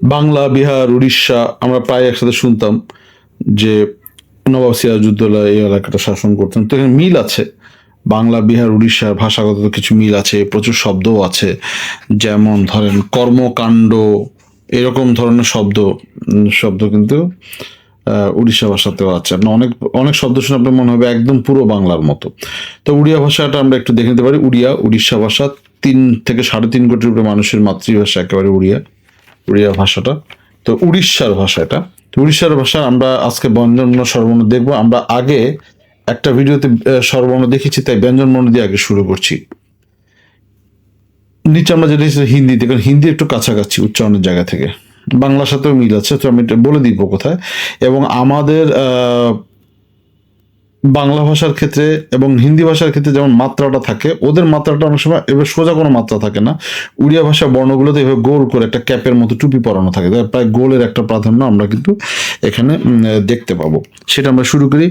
বাংলা, বিহার, উড়িষ্যা আমরা প্রায় একসাথে শুনতাম যে নবাব সিরাজউদ্দৌলা এই এলাকাটা শাসন করতেন। তো এখানে মিল আছে। বাংলা, বিহার, উড়িষ্যার ভাষাগত কিছু মিল আছে, প্রচুর শব্দও আছে। যেমন ধরেন কর্মকাণ্ড, এরকম ধরনের শব্দ কিন্তু উড়িষ্যা ভাষাতেও আছে। আপনার অনেক অনেক শব্দ শুনে আপনার মনে হবে একদম পুরো বাংলার মতো। তো উড়িয়া ভাষাটা আমরা একটু দেখে নিতে পারি। উড়িষ্যা ভাষা 3 থেকে 3.5 কোটির উপরে মানুষের মাতৃভাষা একেবারে উড়িয়া ভাষাটা। তো উড়িষ্যার ভাষা এটা। তো উড়িষ্যার ভাষা আমরা আজকে ব্যঞ্জনবর্ণ স্বরবর্ণ দেখবো। আমরা আগে একটা ভিডিওতে স্বরবর্ণ দেখেছি, তাই ব্যঞ্জনবর্ণ দিয়ে আগে শুরু করছি। নিচে আমরা যেটা হিন্দিতে, কারণ হিন্দি একটু কাছাকাছি উচ্চারণের জায়গা থেকে, বাংলার সাথেও মিল আছে। তো আমি এটা বলে দিব কোথায়। এবং আমাদের বাংলা ভাষার ক্ষেত্রে এবং হিন্দি ভাষার ক্ষেত্রে যেমন মাত্রাটা থাকে, ওদের মাত্রাটা অনেক সময় এবার সোজা কোনো মাত্রা থাকে না। উড়িয়া ভাষা বর্ণগুলোতে এভাবে গোল করে একটা ক্যাপের মতো টুপি পরানো থাকে, প্রায় গোলের একটা প্রাধান্য আমরা কিন্তু এখানে দেখতে পাবো। সেটা আমরা শুরু করি।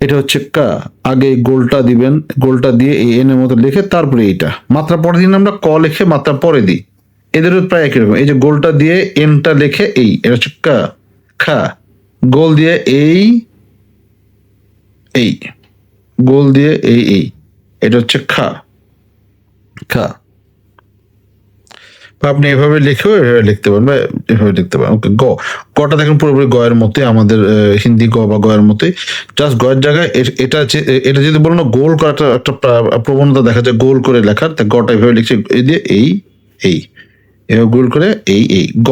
এটা হচ্ছে কা, আগে গোলটা দিবেন, গোলটা দিয়ে এই এনের মতো লিখে তারপরে এইটা মাত্রা পরে দিন, আমরা ক লিখে মাত্রা পরে দিই। এদেরও প্রায় একই রকম। এই যে গোলটা দিয়ে এনটা লিখে এই, এটা হচ্ছে কা, খা। গোল দিয়ে এই গোল দিয়ে এই, এটা হচ্ছে খা, আপনি এভাবে লিখেও এভাবে লিখতে পারেন বা এভাবে লিখতে পারেন। ওকে, গটা দেখেন পুরোপুরি গয়ের মতোই, আমাদের হিন্দি গ বা গয়ের মতোই। জাস্ট গয়ের জায়গায় এটা যদি বলো না, গোল করা একটা প্রবণতা দেখা যায় গোল করে লেখার, তা গটা এভাবে লিখছে এই দিয়ে এই এভাবে গোল করে এই গ।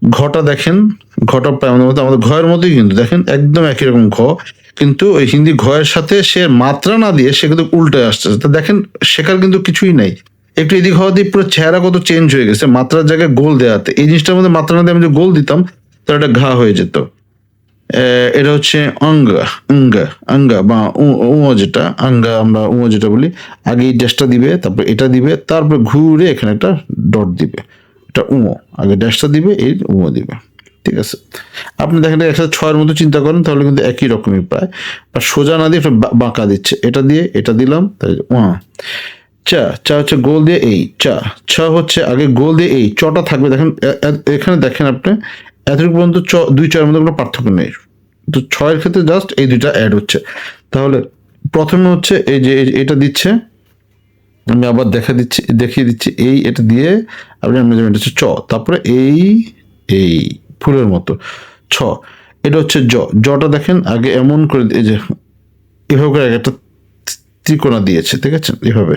ঘটা দেখেন, ঘটা আমাদের মতো আমাদের ঘয়ের মতোই, কিন্তু দেখেন একদম একই রকম ঘ, কিন্তু ওই হিন্দি ঘয়ের সাথে সে মাত্রা না দিয়ে সে কিন্তু উল্টে আসছে। তা দেখেন শেখার কিন্তু কিছুই নাই। একটু এদিক হওয়া দিয়ে পুরো চেহারা কত চেঞ্জ হয়ে গেছে মাত্রার জায়গায় গোল দেওয়াতে। এই জিনিসটার মধ্যে মাত্রা না দিয়ে আমি যে গোল দিতাম তাহলে এটা ঘা হয়ে যেত। এটা হচ্ছে অঙ্গা বা যেটা আমরা যেটা বলি, আগে এই ড্যাশটা দিবে, তারপর এটা দিবে, তারপর ঘুরে এখানে একটা ডট দিবে, এটা আগে ড্যাশটা দিবে, এই দিবে। ঠিক আছে, আপনি দেখেন একসাথে 6-এর মতো চিন্তা করেন তাহলে কিন্তু একই রকমই প্রায়। আর সোজা না দিয়ে একটা বাঁকা দিচ্ছে, এটা দিয়ে এটা দিলাম, তাই চা হচ্ছে গোল দিয়ে এই ছ হচ্ছে আগে গোল দিয়ে এই, চটা থাকবে। দেখেন এখানে দেখেন আপনি এতটুকু পর্যন্ত দুই চয়ের মধ্যে কোনো পার্থক্য নেই। তো 6-এর ক্ষেত্রে জাস্ট এই দুইটা অ্যাড হচ্ছে। তাহলে প্রথমে হচ্ছে এই যে এটা দিচ্ছে, আমি আবার দেখিয়ে দিচ্ছি এই, এটা দিয়ে আপনি এটা হচ্ছে চ, তারপরে এই ফুলের মতো ছ, এটা হচ্ছে জটা দেখেন আগে এমন করে, এই যে এভাবে করে একটা ত্রিকোণা দিয়েছে, ঠিক আছে, এভাবে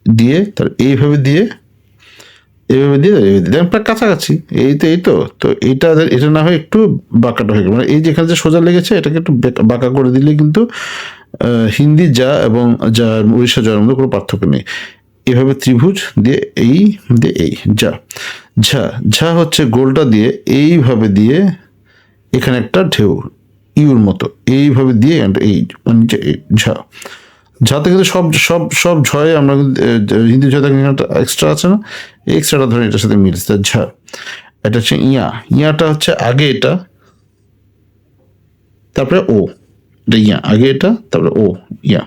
দিয়ে তার এইভাবে দিয়ে দেখেন প্রায় কাছাকাছি। এই তো এটা না হয় একটু বাঁকাটা হয়ে গেল, মানে এই যেখানে যে সোজা লেগেছে এটাকে একটু বাঁকা করে দিলে কিন্তু হিন্দি যা এবং যা উড়িষ্যা যার মধ্যে কোনো পার্থক্য নেই। এভাবে ত্রিভুজ দিয়ে এই ঝা হচ্ছে গোলটা দিয়ে এইভাবে দিয়ে এখানে একটা ঢেউ ইউর মতো এইভাবে দিয়ে এই নিচে ঝাতে কিন্তু সব ঝয়ে আমরা হিন্দি ঝয় দেখেন এক্সট্রা আছে না, এই এক্সট্রাটা ধরে এটার সাথে মিলছে ঝা। এটা হচ্ছে ইয়াটা হচ্ছে আগে এটা, তারপরে ও, এটা ইয়া আগে এটা, তারপরে ও ইয়া।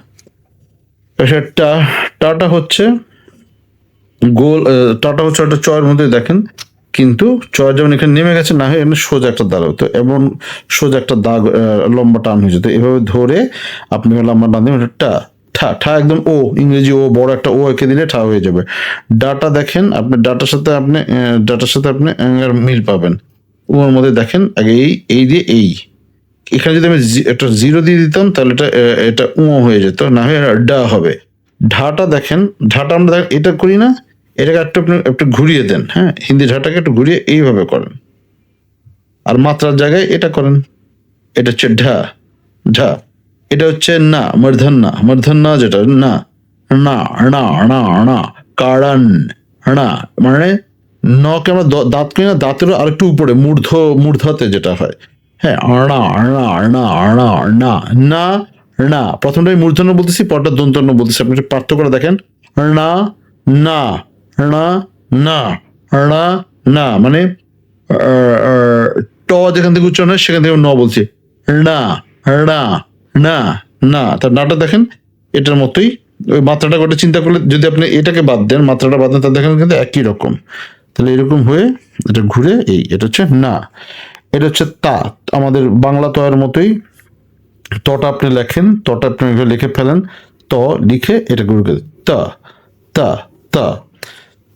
টাটা হচ্ছে গোল, টাটা হচ্ছে একটা চয়ের মধ্যে দেখেন, কিন্তু চয় যেমন এখানে নেমে গেছে, না হয় এমনি সোজা একটা দাগ হতো, এমন সোজা একটা দাগ লম্বা টান হয়ে যেত। এভাবে ধরে আপনি লম্বা টান দিবেন, ঠা একদম ও, ইংরেজি ও, বড় একটা ও এঁকে দিলে ঠা হয়ে যাবে। ডাটা দেখেন, আপনি ডাটার সাথে আপনি মিল পাবেন। ওর মধ্যে দেখেন আগে এই দিয়ে এই, এখানে যদি আমি একটা 0 দিয়ে দিতাম তাহলে এটা হয়ে যেত, না হয় ডা হবে। ঢাটা দেখেন, ঢাটা আমরা দেখেন এটা করি না, এটাকে একটু ঘুরিয়ে দেন। হ্যাঁ, হিন্দি ঢাটাকে একটু ঘুরিয়ে এইভাবে করেন, আর মাত্রার জায়গায় এটা করেন। এটা হচ্ছে ঢা। এটা হচ্ছে না, মূর্ধন্য যেটা না, না না না না কারণ না, মানে নকে আমরা দাঁত করি না, দাঁতেরও আরেকটু উপরে মূর্ধতে যেটা হয়। হ্যাঁ, আড়া আড়া আড়া আড়া না না না, প্রথমটাই মূর্ধন্য বলতেছি, পরটা দন্তন্য বলতেছি। আপনি একটু পার্থক্যটা দেখেন। না না না না না না, মানে ট যেখান থেকে উচ্চারণ হয় সেখান থেকে ন বলছি, না না না না, তার নাটা দেখেন এটার মতোই। ওই মাত্রাটা গোটা চিন্তা করলে যদি আপনি এটাকে বাদ দেন, মাত্রাটা বাদ দেন, তা দেখেন কিন্তু একই রকম। তাহলে এরকম হয়ে এটা ঘুরে এই, এটা হচ্ছে না। এটা হচ্ছে তা, আমাদের বাংলা তয়ের মতোই। তটা আপনি লেখেন, তটা আপনি লিখে ফেলেন, ত লিখে এটা ঘুরে তা তা তা।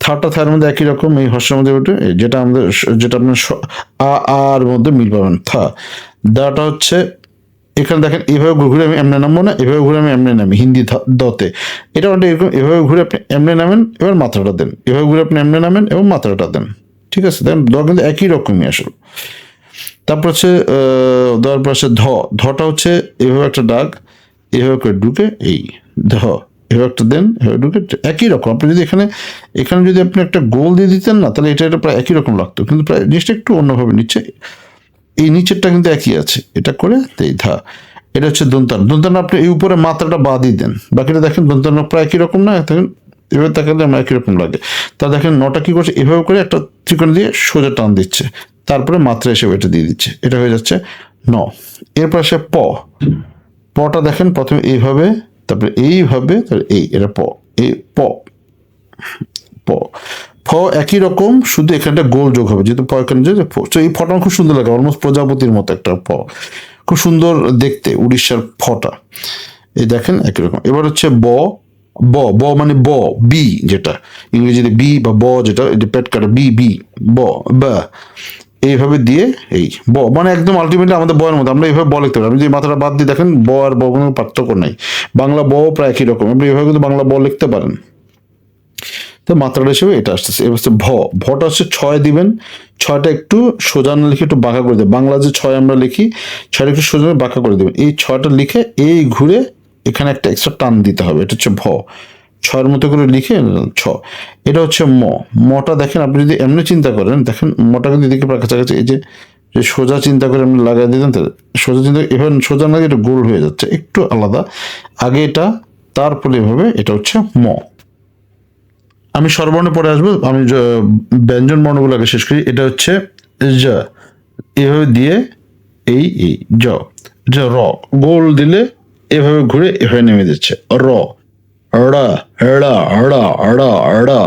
থাটা থার মধ্যে একই রকম, এই হর্ষের মধ্যে ওঠে, যেটা আমাদের যেটা আপনার আর মধ্যে মিল পাবেন থা। দাটা হচ্ছে এখানে দেখেন এভাবে ঘুরে আমি এমনি নামবো না, এভাবে ঘুরে আমি এমনি নামি হিন্দি দতে। এটা মানে এরকম, এভাবে ঘুরে আপনি এমনি নামেন, এবার মাত্রাটা দেন, এভাবে ঘুরে আপনি এমনি নামেন এবং মাত্রাটা দেন। ঠিক আছে, দেখেন দ কিন্তু একই রকমই আসলে। তারপর হচ্ছে দেওয়ার পর হচ্ছে ধটা হচ্ছে এভাবে একটা ডাক, এভাবে করে ঢুকে এই ধ, এভাবে একটা দেন, এভাবে ঢুকে একই রকম। আপনি যদি এখানে এখানে যদি আপনি একটা গোল দিয়ে দিতেন না, তাহলে এটা প্রায় একই রকম লাগতো, কিন্তু প্রায় জিনিসটা একটু অন্যভাবে নিচ্ছে। এই নিচেরটা কিন্তু একই আছে, এটা করে এই ধা। এটা হচ্ছে দন্তান। দন্তান আপনি এই উপরে মাত্রাটা বাদই দেন, বাকিটা দেখেন দন্তান প্রায় একই রকম না, দেখেন এভাবে তাকালে আমার একই রকম লাগে। তা দেখেন নটা কি করছে, এভাবে করে একটা ত্রিকোণ দিয়ে সোজা টান দিচ্ছে, তারপরে মাত্রা হিসেবে এটা দিয়ে দিচ্ছে, এটা হয়ে যাচ্ছে ন। এরপর আসে প। পটা দেখেন প্রথমে এইভাবে, তারপরে এইভাবে, তারপরে এই, এটা প, এই প প। ফ একই রকম, শুধু এখানটা গোল যোগ হবে, যেহেতু প এখানে যে এই ফটা খুব সুন্দর লাগে, অলমোস্ট প্রজাপতির মতো একটা প, খুব সুন্দর দেখতে উড়িষ্যার ফটা। এই দেখেন একই রকম। এবার হচ্ছে ব। ব ব মানে ব, বি, যেটা ইংরেজিতে বি বা ব, যেটা পেট কাটা বি, বি ব বা, এইভাবে দিয়ে এই ব মানে একদম আলটিমেটলি আমাদের বয়ের মতো আমরা এইভাবে ব লিখতে পারি। আপনি যদি মাথাটা বাদ দিয়ে দেখেন ব আর ব কোনো পার্থক্য নাই, বাংলা ব প্রায় একই রকম, আপনি এইভাবে কিন্তু বাংলা ব লিখতে পারেন। তো মাত্রাটা হিসেবে এটা আসতেছে। এবার হচ্ছে ভ। ভটা হচ্ছে ছয় দিবেন, ছয়টা একটু সোজা না লিখে একটু বাঁকা করে দেবেন। বাংলা যে ছয় আমরা লিখি, ছয়টা একটু সোজা বাঁকা করে দেবেন। এই ছয়টা লিখে এই ঘুরে এখানে একটা এক্সট্রা টান দিতে হবে, এটা হচ্ছে ভ। ছয়ের মতো করে লিখে ছ। এটা হচ্ছে ম। মটা দেখেন আপনি যদি এমনি চিন্তা করেন, দেখেন মটা কিন্তু এদিকে কাছাকাছি, এই যে যে সোজা চিন্তা করে আপনি লাগাই দিতেন, সোজা চিন্তা এভাবে সোজা না, এটা গোল হয়ে যাচ্ছে, একটু আলাদা। আগে এটা, তারপরে এভাবে, এটা হচ্ছে ম। আমি স্বরবর্ণে পরে আসবো, আমি ব্যঞ্জন বর্ণগুলো আগে শেষ করি। এটা হচ্ছে জ, এভাবে দিয়ে এই এই জ, র গোল দিলে এভাবে ঘুরে এভাবে নেমে যাচ্ছে র। ড়া ড়া ড়া ড়া ড়া,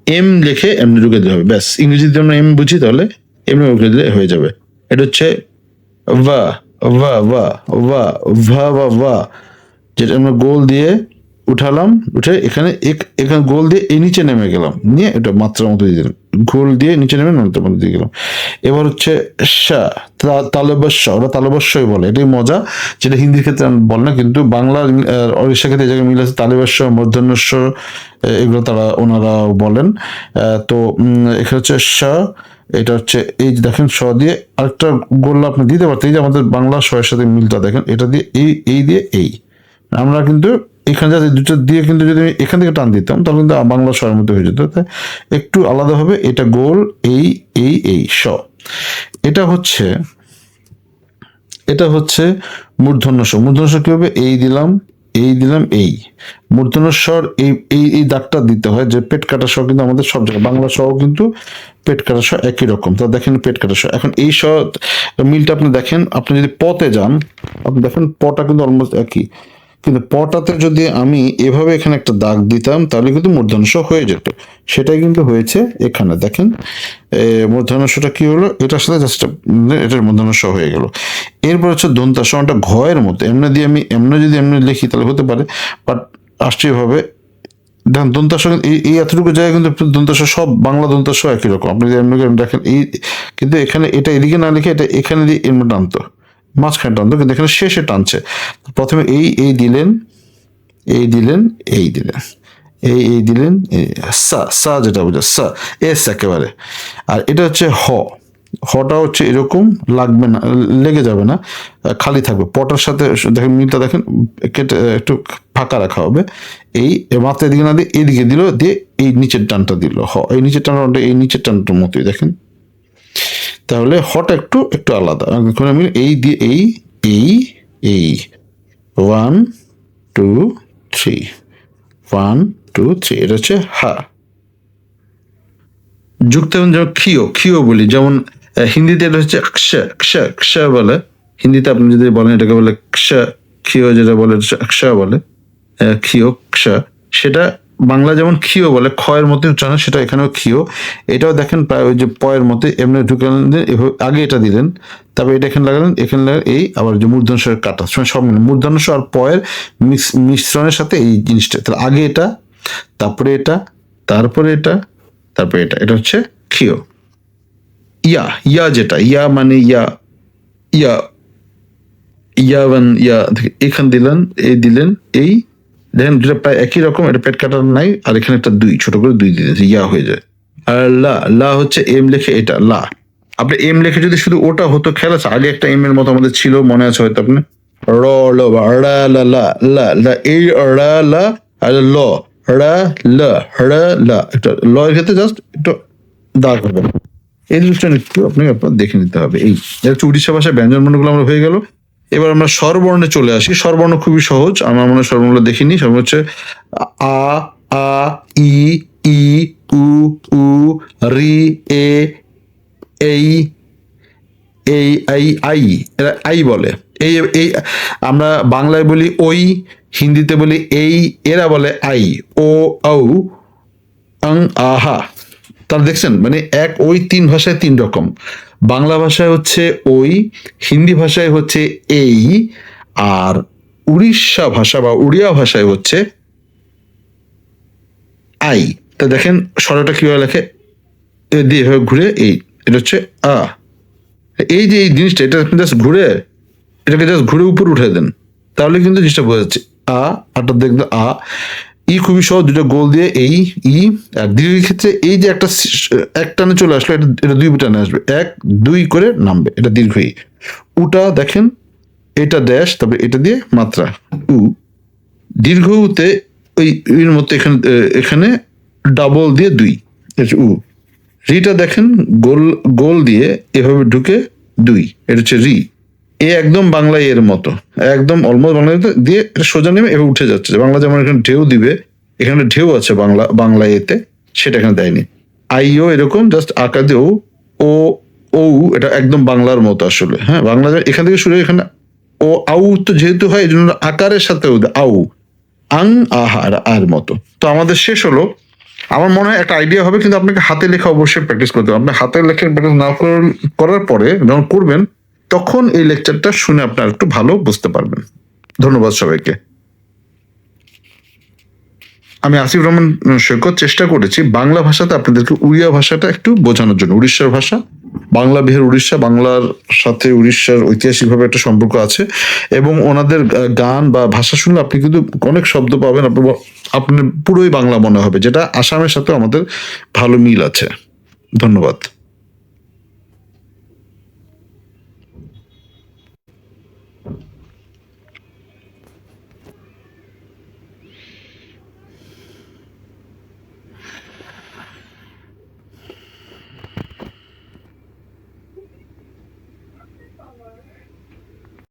এম লিখে এমনি ঢুকে দিতে হবে, ব্যাস। ইংরেজিতে আমরা এম বুঝি, তাহলে এমনি ঢুকে দিলে হয়ে যাবে। এটা হচ্ছে va va va va va va va, যেটা আমরা গোল দিয়ে উঠালাম, উঠে এখানে এখানে গোল দিয়ে এই নিচে নেমে গেলাম, নিয়ে এটা মাত্রার মতো দিয়ে দিলাম, গোল দিয়ে নিচে নেমে মাত্রার মতো দিয়ে গেলাম। এবার হচ্ছে শা, তালবস্য, ওরা তালবস্যই বলে, এটাই মজা, যেটা হিন্দির ক্ষেত্রে বলে না, কিন্তু বাংলা ওড়িশার ক্ষেত্রে এই জায়গায় মিল আছে, তালবস্য মূর্ধন্যস্য এগুলো তারা ওনারা বলেন। তো এখানে হচ্ছে শা, এটা হচ্ছে এই যে দেখেন স দিয়ে আরেকটা গোল্লা আপনি দিতে পারতেন, এই যে আমাদের বাংলা শয়ের সাথে মিলটা দেখেন, এটা দিয়ে এই দিয়ে এই, আমরা কিন্তু এখানে যাতে দুটো দিয়ে কিন্তু যদি এখান থেকে টান দিতাম, তাহলে কিন্তু বাংলা স্বরের মধ্যে হয়ে যেত, তাই একটু আলাদাভাবে এটা গোল এই এই এই স। এটা হচ্ছে, এটা হচ্ছে মূর্ধন্য স। মূর্ধন্য স কি হবে, এই দিলাম এই দিলাম এই, মূর্ধন্য স্বর এই এই এই দাগটা দিতে হয়, যে পেট কাটা স কিন্তু আমাদের সব জায়গায়, বাংলা সহ কিন্তু পেট কাটা স একই রকম। তা দেখেন পেট কাটা স, এখন এই স মিলটা আপনি দেখেন, আপনি যদি পতে যান, আপনি দেখেন পটা কিন্তু অলমোস্ট একই, কিন্তু পটাতে যদি আমি এভাবে এখানে একটা দাগ দিতাম, তাহলে কিন্তু মূর্ধন্য হয়ে যেত। সেটাই কিন্তু হয়েছে এখানে, দেখেন মূর্ধন্য টা কি হলো, এটার সাথে জাস্ট এটার মূর্ধন্য হয়ে গেল। এরপর হচ্ছে দন্তা সটা ঘয়ের মতো, এমনি দিয়ে আমি এমনি যদি এমনি লিখি তাহলে হতে পারে, বাট আসছে এভাবে। দেখেন দন্তাস এই এতটুকু জায়গায় কিন্তু দন্তাস সব বাংলা দন্তাস একই রকম, আপনি যদি এমনি দেখেন এই, কিন্তু এখানে এটা এদিকে না লিখে এটা এখানে দিয়ে এমনি টানতো, মাঝখানে টানতো, কিন্তু এখানে শেষে টানছে। প্রথমে এই এই দিলেন, এই দিলেন, এই দিলেন, এই দিলেন, সা সা, যেটা বোঝা সা, এস একেবারে। আর এটা হচ্ছে হ। হটা হচ্ছে এরকম, লাগবে না, লেগে যাবে না, খালি থাকবে। পটার সাথে দেখেন মিলটা দেখেন, কেটে একটু ফাঁকা রাখা হবে। এই মাত্রা এদিকে না দিয়ে এদিকে দিল, দিয়ে এই নিচের টানটা দিল হ, এই নিচের টানটা এই নিচের টানটার মতোই দেখেন। তাহলে হটা একটু একটু আলাদা। এখন আমি এই দিয়ে এই এই এই 1 2 3 1 2 3, এটা হচ্ছে হা। যুক্ত যেমন খিও, খিও বলি, যেমন হিন্দিতে এটা হচ্ছে ক্ষ, ক্ষ ক্ষ বলে। হিন্দিতে আপনি যদি বলেন এটাকে বলে ক্ষ, খিও যেটা বলে ক্ষ বলে, খিও ক্ষ। সেটা বাংলা যেমন ক্ষীয় বলে, ক্ষয়ের মতো উচ্চারণ, সেটা এখানেও ক্ষীয়। এটাও দেখেন প্রায় ওই যে পয়ের মতো এমনি ঢুকালেন, আগে এটা দিলেন, তারপর এটা এখানে লাগালেন, এখানে লাগালেন, এই আবার যে মূর্ধন্য স্বরের কাটা, সব মিলে মূর্ধন্য স্বর আর পয়ের মিশ্রণের সাথে এই জিনিসটা, তাহলে আগে এটা, তারপরে এটা, তারপরে এটা, তারপরে এটা, এটা হচ্ছে ক্ষীয়। ইয়া, ইয়া যেটা, ইয়া মানে ইয়া, ইয়া, ইয়াবান, ইয়া এখান দিলেন, এই দিলেন, এই দেখেন দুটা প্রায় একই রকম, এটা পেট কাটার নাই, আর এখানে একটা দুই, ছোট করে দুই দিয়েছে, ইয়া হয়ে যায়। আর লা, লা হচ্ছে এম লেখে এটা লা। আপনি এম লেখে যদি শুধু ওটা হতো, খেয়াল আছে আগে একটা এম এর মতো আমাদের ছিল, মনে আছে হয়তো আপনি, র ল বা রা লা লা লা লা, এই রা লা আর ল, রা লা রা লা, একটা ল এর ক্ষেত্রে জাস্ট একটু দাগ হবে। এই জিনিসটা একটু আপনাকে আপনার দেখে নিতে হবে। এই হচ্ছে উড়িষ্যা ভাষায় ব্যঞ্জন বর্ণগুলো আমরা হয়ে গেল। এবার আমরা স্বরবর্ণে চলে আসি। স্বরবর্ণ খুবই সহজ, আমার মনে হয় স্বরবর্ণগুলো দেখিনি। স্বরবর্ণ হচ্ছে আ, আ, ই, ই, উ, উ, রি, এ, এই, এই, আই, আই, এরা আই বলে। এই এই আমরা বাংলায় বলি ওই, হিন্দিতে বলি এই, এরা বলে আই, ও, ঔ, আং, আহা। তাহলে দেখছেন মানে এক ওই তিন ভাষায় তিন রকম। বাংলা ভাষায় হচ্ছে ওই, হিন্দি ভাষায় হচ্ছে এই, আর উড়িষ্যা ভাষা বা উড়িয়া ভাষায় হচ্ছে আই। তা দেখেন স্বরটা কিভাবে লেখে, এ দিয়ে এভাবে ঘুরে এই, এটা হচ্ছে আ। এই যে এই জিনিসটা, এটা জাস্ট ঘুরে, এটাকে জাস্ট ঘুরে উপর উঠে দেন, তাহলে কিন্তু জিনিসটা বোঝা যাচ্ছে। আটা দেখবে আ। ই খুবই সহজ, দুটো গোল দিয়ে এই ই। আর দীর্ঘের ক্ষেত্রে এই যে একটা এক টানে চলে আসলো, এটা এটা দুই টানে আসবে, এক দুই করে নামবে, এটা দীর্ঘ ই। উটা দেখেন, এটা ড্যাশ, তারপরে এটা দিয়ে মাত্রা উ। দীর্ঘ উতে ওই এর মতো এখানে এখানে ডাবল দিয়ে দুই, এটা হচ্ছে উ। রিটা দেখেন গোল গোল দিয়ে এভাবে ঢুকে দুই, এটা হচ্ছে রি। এ একদম বাংলা এর মতো, একদম অলমোস্ট বাংলা দিয়ে এটা সোজা নেমে এভাবে উঠে যাচ্ছে। বাংলা যেমন এখানে ঢেউ দিবে, এখানে ঢেউ আছে বাংলা, বাংলা এতে সেটা এখানে দেয়নি। আইও এরকম জাস্ট আকার দিয়ে ও, ও এটা একদম বাংলার মতো আসলে। হ্যাঁ, বাংলা এখান থেকে শুরু, এখানে ও আউ তো যেহেতু হয়, এই জন্য আকারের সাথে আউ, আং, আহা, আর মতো। তো আমাদের শেষ হলো। আমার মনে হয় একটা আইডিয়া হবে, কিন্তু আপনাকে হাতে লেখা অবশ্যই প্র্যাকটিস করতে হবে। আপনি হাতে লেখা প্র্যাকটিস না করার পরে যখন করবেন, তখন এই লেকচারটা শুনে আপনার একটু ভালো বুঝতে পারবেন। ধন্যবাদ সবাইকে। আমি আসিফ রহমান সৈকত চেষ্টা করেছি বাংলা ভাষাতে আপনাদেরকে উড়িয়া ভাষাটা একটু বোঝানোর জন্য। উড়িষ্যার ভাষা, বাংলা বিহার উড়িষ্যা, বাংলার সাথে উড়িষ্যার ঐতিহাসিকভাবে একটা সম্পর্ক আছে, এবং ওনাদের গান বা ভাষা শুনলে আপনি কিন্তু অনেক শব্দ পাবেন, আপনার পুরোই বাংলা মনে হবে, যেটা আসামের সাথে আমাদের ভালো মিল আছে। ধন্যবাদ।